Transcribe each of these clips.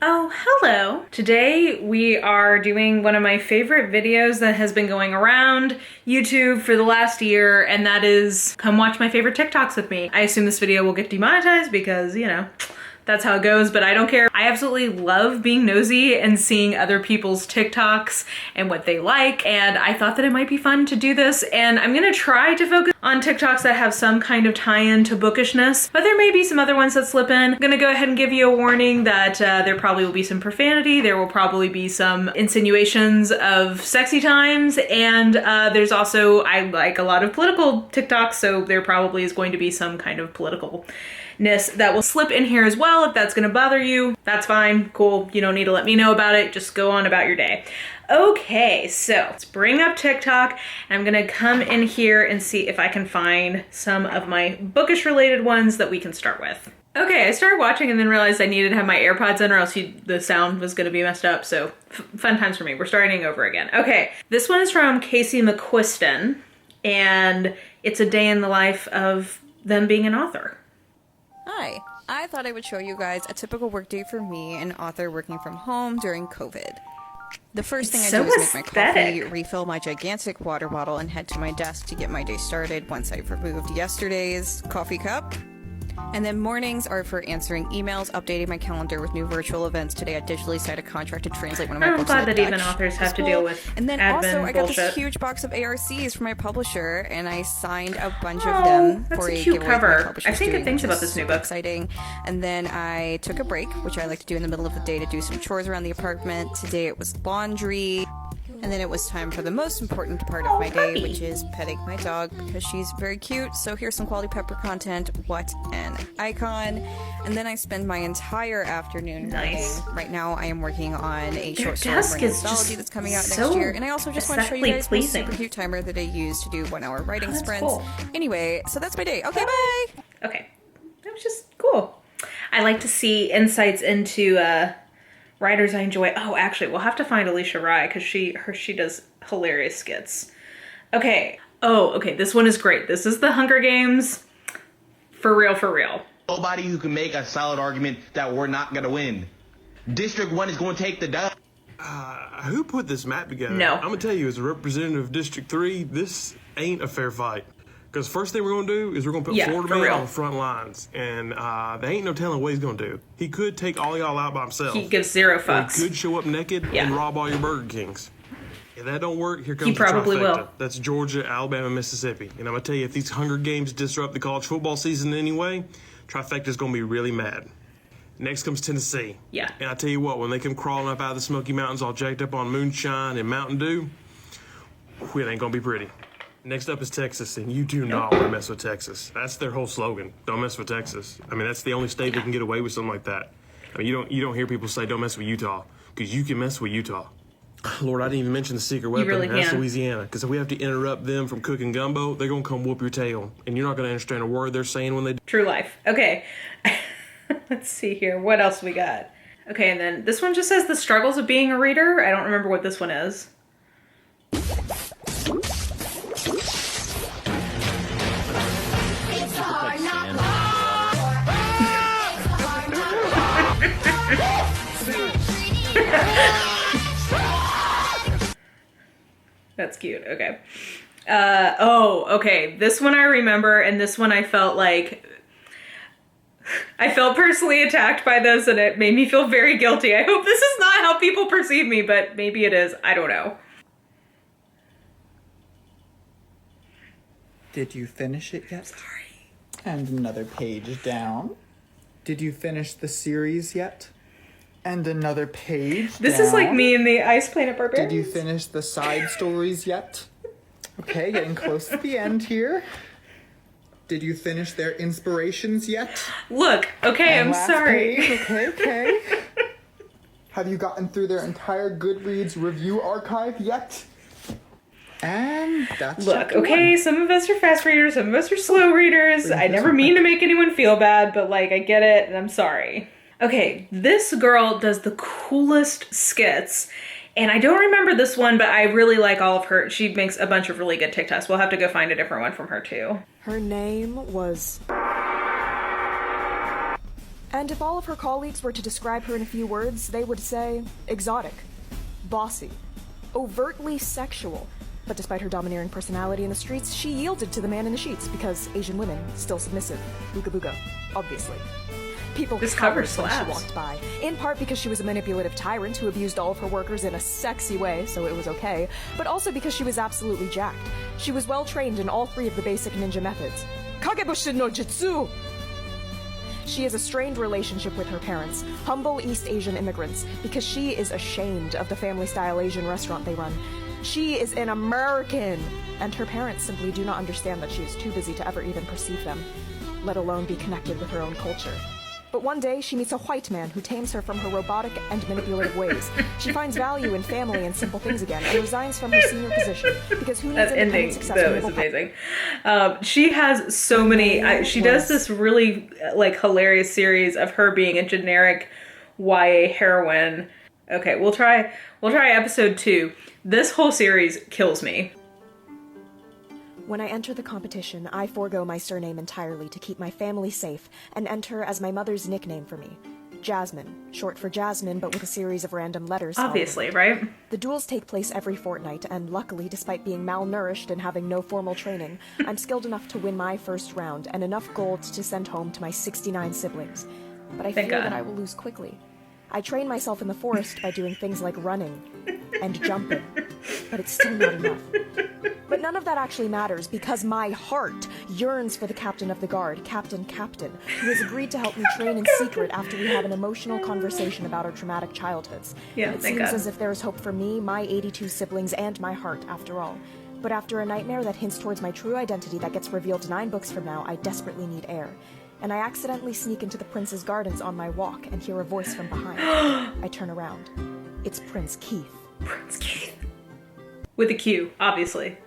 Oh, hello. Today we are doing one of my favorite videos that has been going around YouTube for the last year, and that is come watch my favorite TikToks with me. I assume this video will get demonetized because, you know, that's how it goes, but I don't care. I absolutely love being nosy and seeing other people's TikToks and what they like, and I thought that it might be fun to do this, and I'm gonna try to focus on TikToks that have some kind of tie-in to bookishness, but there may be some other ones that slip in. I'm gonna go ahead and give you a warning that there probably will be some profanity, there will probably be some insinuations of sexy times, and there's also, I like a lot of political TikToks, so there probably is going to be some kind of political that will slip in here as well. If that's gonna bother you, that's fine, cool. You don't need to let me know about it, just go on about your day. Okay, so let's bring up TikTok, and I'm gonna come in here and see if I can find some of my bookish related ones that we can start with. Okay, I started watching and then realized I needed to have my AirPods in or else the sound was gonna be messed up, so fun times for me. We're starting over again. Okay, this one is from Casey McQuiston, and it's a day in the life of them being an author. Hi, I thought I would show you guys a typical workday for me, an author working from home during COVID. The first thing I do is make my coffee, refill my gigantic water bottle, and head to my desk to get my day started once I've removed yesterday's coffee cup. And then mornings are for answering emails, updating my calendar with new virtual events. Today I digitally signed a contract to translate one of my books. I'm glad that even authors have to deal with And then admin also I got bullshit. this huge box of ARCs from my publisher, and I signed a bunch of them that's for a a cute giveaway cover. my publisher's I think doing, good things which about is this new super book. exciting. And then I took a break, which I like to do in the middle of the day to do some chores around the apartment. Today it was laundry. And then it was time for the most important part of my day, which is petting my dog because she's very cute. So here's some Quality Pepper content. What an icon. And then I spend my entire afternoon writing. Right now I am working on a short story for an anthology that's coming out next year. And I also just want to show you guys my super cute timer that I use to do 1 hour writing sprints. Cool. Anyway, so that's my day. Okay, bye! Okay, that was just cool. I like to see insights into writers I enjoy. Oh, actually, we'll have to find Alicia Rye because she does hilarious skits. Okay. Oh, okay. This one is great. This is the Hunger Games. For real, for real. Nobody who can make a solid argument that we're not going to win. District 1 is going to take the dub. Who put this map together? No. I'm going to tell you, as a representative of District 3, this ain't a fair fight. Because first thing we're going to do is we're going to put Florida Man on the front lines. And there ain't no telling what he's going to do. He could take all y'all out by himself. He gives zero fucks. He could show up naked and rob all your Burger Kings. If that don't work, here comes he probably the trifecta. will. That's Georgia, Alabama, Mississippi. And I'm going to tell you, if these Hunger Games disrupt the college football season in any way, trifecta's going to be really mad. Next comes Tennessee. Yeah. And I tell you what, when they come crawling up out of the Smoky Mountains all jacked up on moonshine and Mountain Dew, it ain't going to be pretty. Next up is Texas, and you do not want to mess with Texas. That's their whole slogan. Don't mess with Texas. I mean, that's the only state that can get away with something like that. I mean, you don't hear people say don't mess with Utah, because you can mess with Utah. Lord, I didn't even mention the secret weapon. Really that's can. Louisiana, because if we have to interrupt them from cooking gumbo, they're going to come whoop your tail, and you're not going to understand a word they're saying when they do. True life. Okay. Let's see here. What else we got? Okay, and then this one just says the struggles of being a reader. I don't remember what this one is. That's cute. Okay. Okay. This one I remember, and this one I felt personally attacked by this, and it made me feel very guilty. I hope this is not how people perceive me, but maybe it is. I don't know. Did you finish it yet? Sorry. And another page down. Did you finish the series yet? And another page This down. is like me in the Ice Planet Barbarians. Did you finish the side stories yet? Okay, getting close to the end here. Did you finish their inspirations yet? Look, okay, And I'm last sorry. page, okay. Have you gotten through their entire Goodreads review archive yet? And that's Look, chapter okay, 1. some of us are fast readers, some of us are slow readers. I never mean to make anyone feel bad, but like, I get it, and I'm sorry. Okay, this girl does the coolest skits, and I don't remember this one, but I really like all of her. She makes a bunch of really good TikToks. We'll have to go find a different one from her too. Her name was And if all of her colleagues were to describe her in a few words, they would say exotic, bossy, overtly sexual. But despite her domineering personality in the streets, she yielded to the man in the sheets because Asian women, still submissive. Booga booga, obviously. People This cover cowered when she slaps. walked by, in part because she was a manipulative tyrant who abused all of her workers in a sexy way, so it was okay, but also because she was absolutely jacked. She was well trained in all 3 of the basic ninja methods. Kagebushin no Jutsu! She has a strained relationship with her parents, humble East Asian immigrants, because she is ashamed of the family-style Asian restaurant they run. She is an American, and her parents simply do not understand that she is too busy to ever even perceive them, let alone be connected with her own culture. But one day, she meets a white man who tames her from her robotic and manipulative ways. She finds value in family and simple things again, and resigns from her senior position, because who needs That independent ending, success though, when is middle amazing. She has so many. She does this really like hilarious series of her being a generic YA heroine. Okay, we'll try episode 2. This whole series kills me. When I enter the competition, I forego my surname entirely to keep my family safe and enter as my mother's nickname for me. Jasmine, short for Jasmine, but with a series of random letters. Obviously, right? The duels take place every fortnight, and luckily, despite being malnourished and having no formal training, I'm skilled enough to win my first round and enough gold to send home to my 69 siblings. But I fear that I will lose quickly. I train myself in the forest by doing things like running and jumping, but it's still not enough. But none of that actually matters because my heart yearns for the captain of the guard, Captain, who has agreed to help me train in secret after we have an emotional conversation about our traumatic childhoods. Yeah, it thank seems God. as if there is hope for me, my 82 siblings, and my heart, after all. But after a nightmare that hints towards my true identity that gets revealed 9 books from now, I desperately need air. And I accidentally sneak into the prince's gardens on my walk and hear a voice from behind. I turn around. It's Prince Keith. Prince Keith. With a Q, obviously.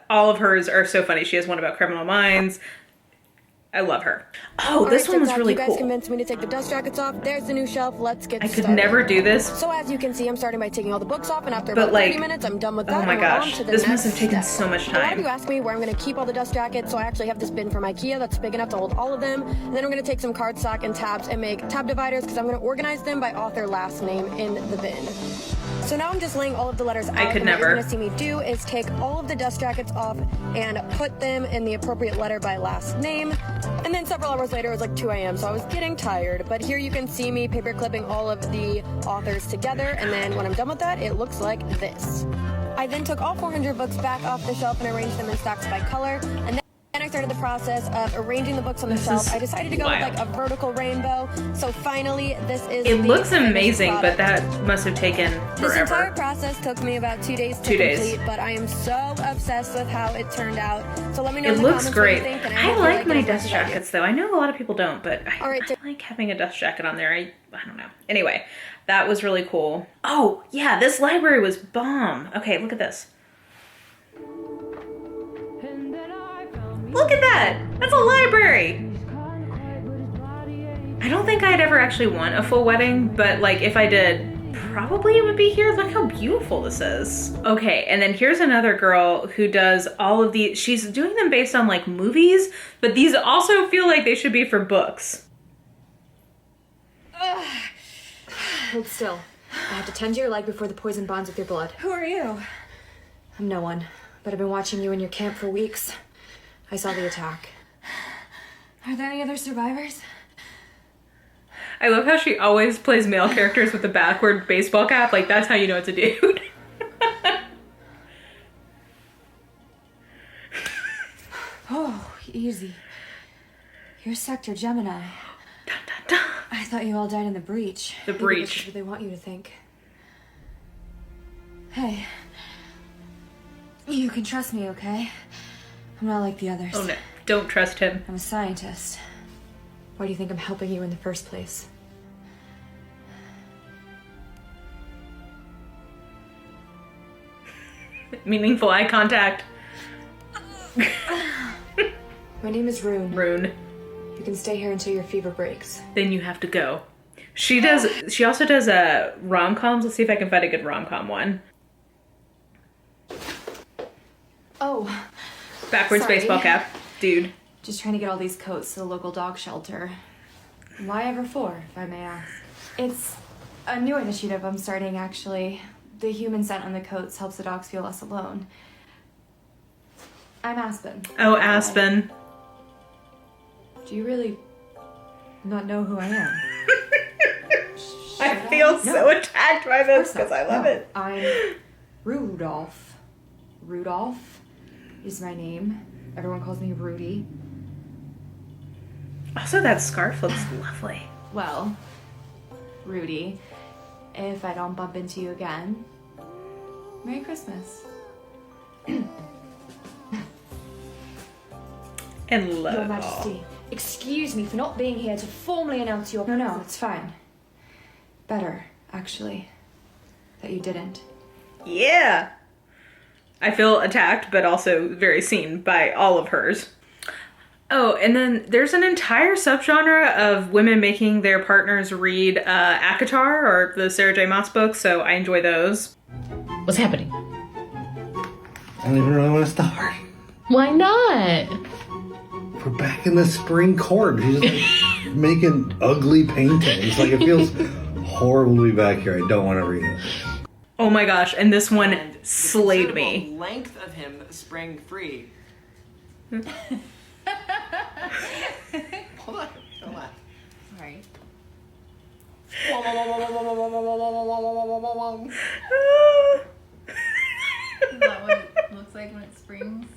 All of hers are so funny. She has one about criminal minds. I love her. Oh, this one was really cool. You guys cool. convinced me to take the dust jackets off. There's the new shelf. Let's get started. I could never do this. So as you can see, I'm starting by taking all the books off, and after But, about 30 minutes, I'm done with that. Oh my and we're on gosh, to the this next must have taken step. so much A lot of time. you asked me where I'm going to keep all the dust jackets, so I actually have this bin from IKEA that's big enough to hold all of them. And then I'm going to take some cardstock and tabs and make tab dividers because I'm going to organize them by author last name in the bin. So now I'm just laying all of the letters out. I could and never. What you're going to see me do is take all of the dust jackets off and put them in the appropriate letter by last name. And then several hours later, it was like 2 a.m., so I was getting tired. But here you can see me paper clipping all of the authors together. And then when I'm done with that, it looks like this. I then took all 400 books back off the shelf and arranged them in stacks by color. And then I started the process of arranging the books on the shelf. I decided to go with like a vertical rainbow. So finally, this is It the looks finished amazing, but product. that must have taken This entire forever. process took me about 2 days to 2 days. complete, but I am so obsessed with how it turned out. So let me know It in the looks comments what you great. think, and I hope you like it my as much dust as I do. jackets, though. I know a lot of people don't, but All right, I like having a dust jacket on there. I don't know. Anyway, that was really cool. Oh, yeah, this library was bomb. Okay, look at this. Look at that! That's a library! I don't think I'd ever actually want a full wedding, but like if I did, probably it would be here. Look how beautiful this is. Okay, and then here's another girl who does all of these. She's doing them based on like movies, but these also feel like they should be for books. Hold still. I have to tend to your leg before the poison bonds with your blood. Who are you? I'm no one, but I've been watching you in your camp for weeks. I saw the attack. Are there any other survivors? I love how she always plays male characters with the backward baseball cap. Like, that's how you know it's a dude. Oh, easy. You're Sector Gemini. Dun, dun, dun. I thought you all died in the breach. The Maybe breach. This is what they want you to think. Hey. You can trust me, okay? I'm not like the others. Oh no, don't trust him. I'm a scientist. Why do you think I'm helping you in the first place? Meaningful eye contact. My name is Rune. Rune. You can stay here until your fever breaks. Then you have to go. She also does rom-coms. Let's see if I can find a good rom-com one. Oh, Backwards Sorry. baseball cap. Dude. just trying to get all these coats to the local dog shelter. Why ever 4, if I may ask? It's a new initiative I'm starting, actually. The human scent on the coats helps the dogs feel less alone. I'm Aspen. Oh, Aspen. Do you really not know who I am? I feel so attacked by this because I love No, it. I'm Rudolph. Rudolph is my name. Everyone calls me Rudy. Also, that scarf looks lovely. Well, Rudy, if I don't bump into you again, Merry Christmas. And love Your it all. Majesty, excuse me for not being here to formally announce your... No, it's fine. Better, actually, that you didn't. Yeah. I feel attacked, but also very seen by all of hers. Oh, and then there's an entire subgenre of women making their partners read ACOTAR, or the Sarah J. Maas books, so I enjoy those. What's happening? I don't even really want to start. Why not? We're back in the spring court. She's like making ugly paintings. Like, it feels horrible to be back here. I don't want to read it. Oh my gosh, and this one slayed me. The length of him sprang free. Hold on. Don't laugh. Sorry. Is that what it looks like when it springs?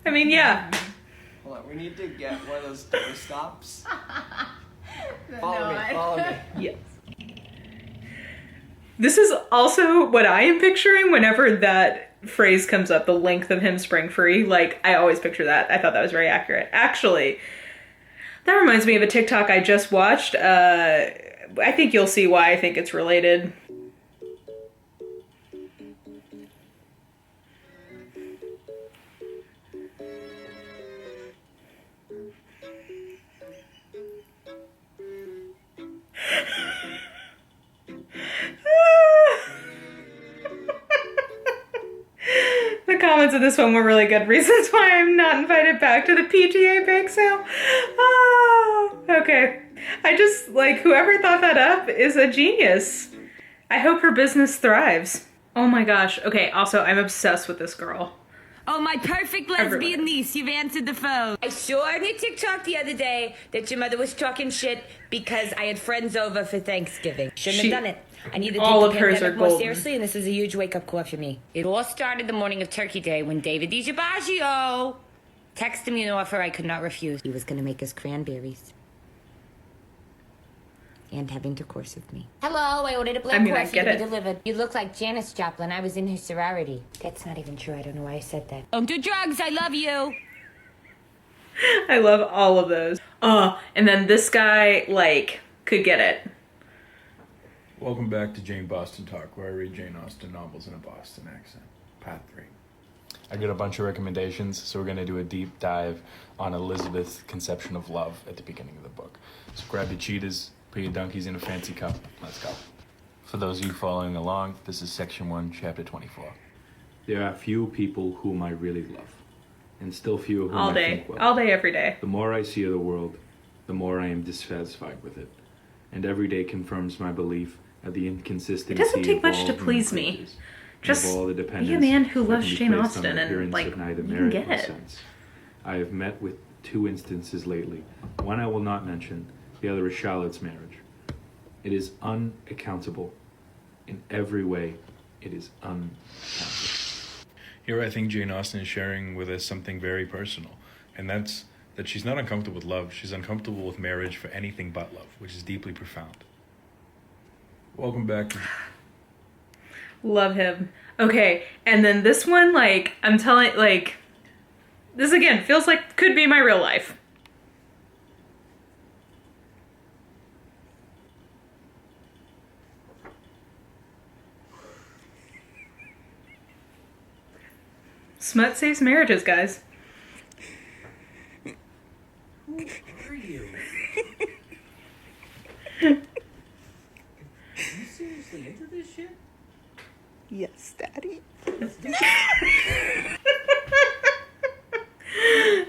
I mean, yeah. Hold on, we need to get one of those door stops. No, Follow me. Yes. This is also what I am picturing whenever that phrase comes up, the length of him spring free. Like, I always picture that. I thought that was very accurate. Actually, that reminds me of a TikTok I just watched. I think you'll see why I think it's related. The comments of this one were really good reasons why I'm not invited back to the PTA bake sale. Oh, okay. I just, like, whoever thought that up is a genius. I hope her business thrives. Oh my gosh. Okay, also, I'm obsessed with this girl. Oh, my perfect lesbian niece, you've answered the phone. I saw on your TikTok the other day that your mother was talking shit because I had friends over for Thanksgiving. Shouldn't have done it. I need to take the pandemic more seriously, and this is a huge wake-up call for me. It all started the morning of Turkey Day when David DiGiorgio texted me an offer I could not refuse. He was going to make us cranberries. And have intercourse with me. Hello, I ordered a black coffee to be delivered. You look like Janis Joplin. I was in her sorority. That's not even true. I don't know why I said that. Don't do drugs. I love you. I love all of those. Oh, and then this guy, like, could get it. Welcome back to Jane Boston Talk, where I read Jane Austen novels in a Boston accent. Part 3. I got a bunch of recommendations, so we're going to do a deep dive on Elizabeth's conception of love at the beginning of the book. So grab your cheetahs, put your donkeys in a fancy cup. Let's go. For those of you following along, this is section 1, chapter 24. There are few people whom I really love, and still fewer whom All I day. think well. All day, every day. The more I see of the world, the more I am dissatisfied with it, and every day confirms my belief of the inconsistency. It doesn't take of much all to human please me. creatures, and Just of all the be a dependence man who that loves can be Jane placed on Austen and, appearance like, of neither you can merit get nor it. sense. I have met with 2 instances lately. One I will not mention, the other is Charlotte's marriage. It is unaccountable. In every way, it is unaccountable. Here I think Jane Austen is sharing with us something very personal, and that's that she's not uncomfortable with love, she's uncomfortable with marriage for anything but love, which is deeply profound. Welcome back. Love him. Okay, and then this one, like, I'm telling, like, this again feels like could be my real life. Smut saves marriages, guys. Who are you? Are you seriously into this shit? Yes, Daddy.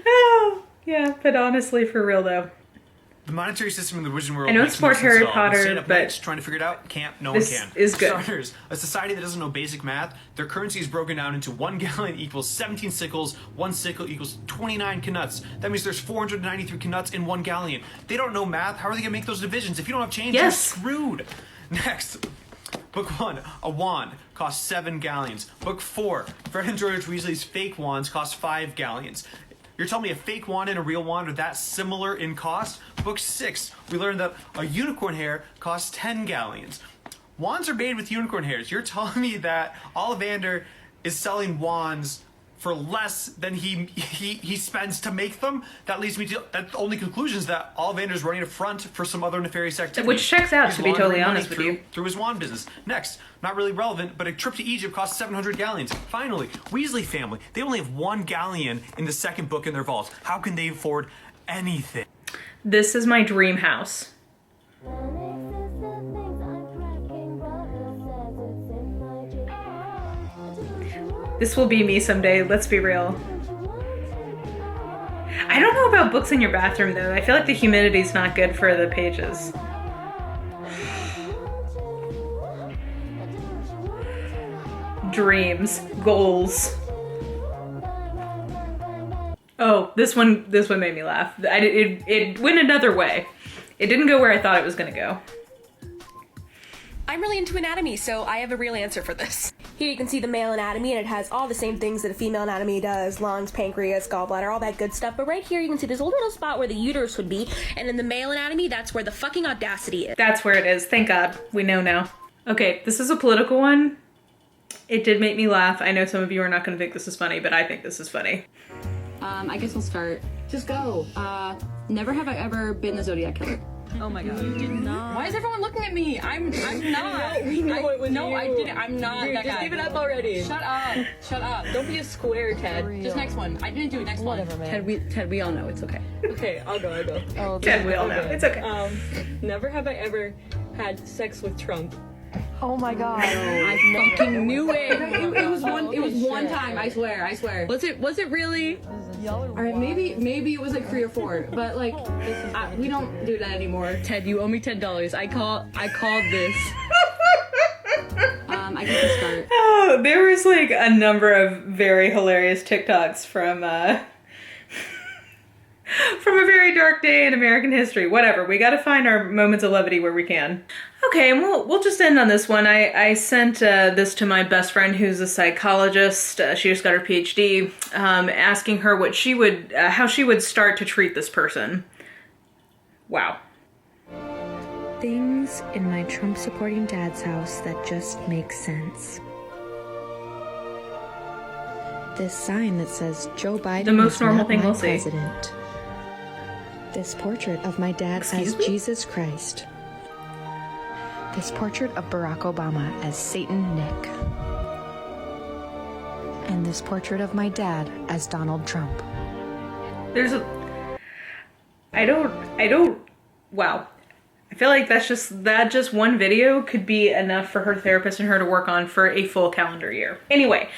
Oh, yeah, but honestly, for real though. The monetary system in the Wizarding World. I know makes it's no more sense at Harry all. Potter, Staying up but nights trying to figure it out, no one this can. is good. Starters, a society that doesn't know basic math, their currency is broken down into 1 gallon equals 17 sickles, 1 sickle equals 29 knuts. That means there's 493 knuts in 1 galleon. They don't know math. How are they gonna make those divisions? If you don't have change, you're screwed. Next. Book 1, a wand, costs 7 galleons. Book 4, Fred and George Weasley's fake wands cost 5 galleons. You're telling me a fake wand and a real wand are that similar in cost? Book 6, we learned that a unicorn hair costs 10 galleons. Wands are made with unicorn hairs. You're telling me that Ollivander is selling wands for less than he spends to make them? That leads me to the only conclusion is that Ollivander's running a front for some other nefarious activity. Which checks out, He's to be totally laundering money honest with you. through his wand business. Next, not really relevant, but a trip to Egypt costs 700 galleons. Finally, Weasley family. They only have 1 galleon in the second book in their vault. How can they afford anything? This is my dream house. This will be me someday, let's be real. I don't know about books in your bathroom though. I feel like the humidity's not good for the pages. Dreams, goals. Oh, this one made me laugh. It went another way. It didn't go where I thought it was gonna go. I'm really into anatomy, so I have a real answer for this. Here you can see the male anatomy, and it has all the same things that a female anatomy does. Lungs, pancreas, gallbladder, all that good stuff. But right here you can see there's a little spot where the uterus would be, and in the male anatomy, that's where the fucking audacity is. That's where it is. Thank God. We know now. Okay, this is a political one. It did make me laugh. I know some of you are not gonna think this is funny, but I think this is funny. I guess I'll start. Just go. Never have I ever been the Zodiac killer. Oh my god. You did not. Why is everyone looking at me? I'm not. We know it was No, you. I didn't. I'm not Dude, that just guy. give it up already. Shut up. Shut up. Don't be a square, Ted. Just next one. I didn't do it. Next Whatever, one. man. Ted, we all know it's okay. Okay, I'll go. Oh, Ted, we all know. It's okay. Never have I ever had sex with Trump. Oh my god. I fucking knew it. It was one. It was Holy one shit. time. I swear. Was it really? All right. Maybe it was like 3 or 4. But like, we don't do that anymore. Ted, you owe me $10. I called this. I get to start. Oh, there was like a number of very hilarious TikToks from a very dark day in American history. Whatever, we gotta find our moments of levity where we can. Okay, and we'll just end on this one. I sent this to my best friend who's a psychologist. She just got her PhD, asking her what she would, how she would start to treat this person. Wow. Things in my Trump-supporting dad's house that just make sense. This sign that says Joe Biden The most is normal not thing my we'll see. president. This portrait of my dad Excuse as me? Jesus Christ. This portrait of Barack Obama as Satan Nick. And this portrait of my dad as Donald Trump. There's a... I don't... Wow. I feel like that just one video could be enough for her therapist and her to work on for a full calendar year. Anyway,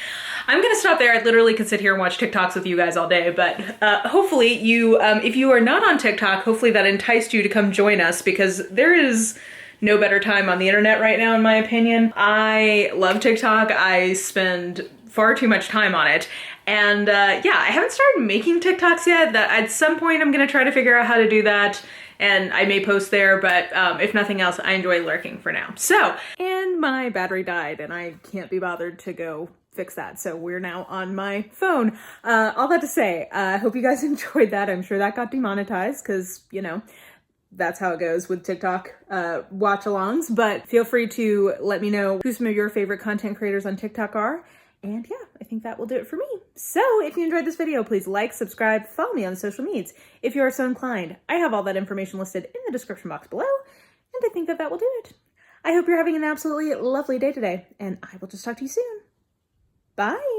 I'm gonna stop there. I literally could sit here and watch TikToks with you guys all day, but hopefully you, if you are not on TikTok, hopefully that enticed you to come join us, because there is no better time on the internet right now, in my opinion. I love TikTok. I spend far too much time on it. And yeah, I haven't started making TikToks yet. That at some point I'm gonna try to figure out how to do that. And I may post there, but if nothing else, I enjoy lurking for now. So, and my battery died and I can't be bothered to go fix that. So we're now on my phone. All that to say, I hope you guys enjoyed that. I'm sure that got demonetized because, you know, that's how it goes with TikTok watch-alongs. But feel free to let me know who some of your favorite content creators on TikTok are. And yeah, I think that will do it for me. So if you enjoyed this video, please like, subscribe, follow me on social medias if you are so inclined. I have all that information listed in the description box below, and I think that will do it. I hope you're having an absolutely lovely day today, and I will just talk to you soon. Bye!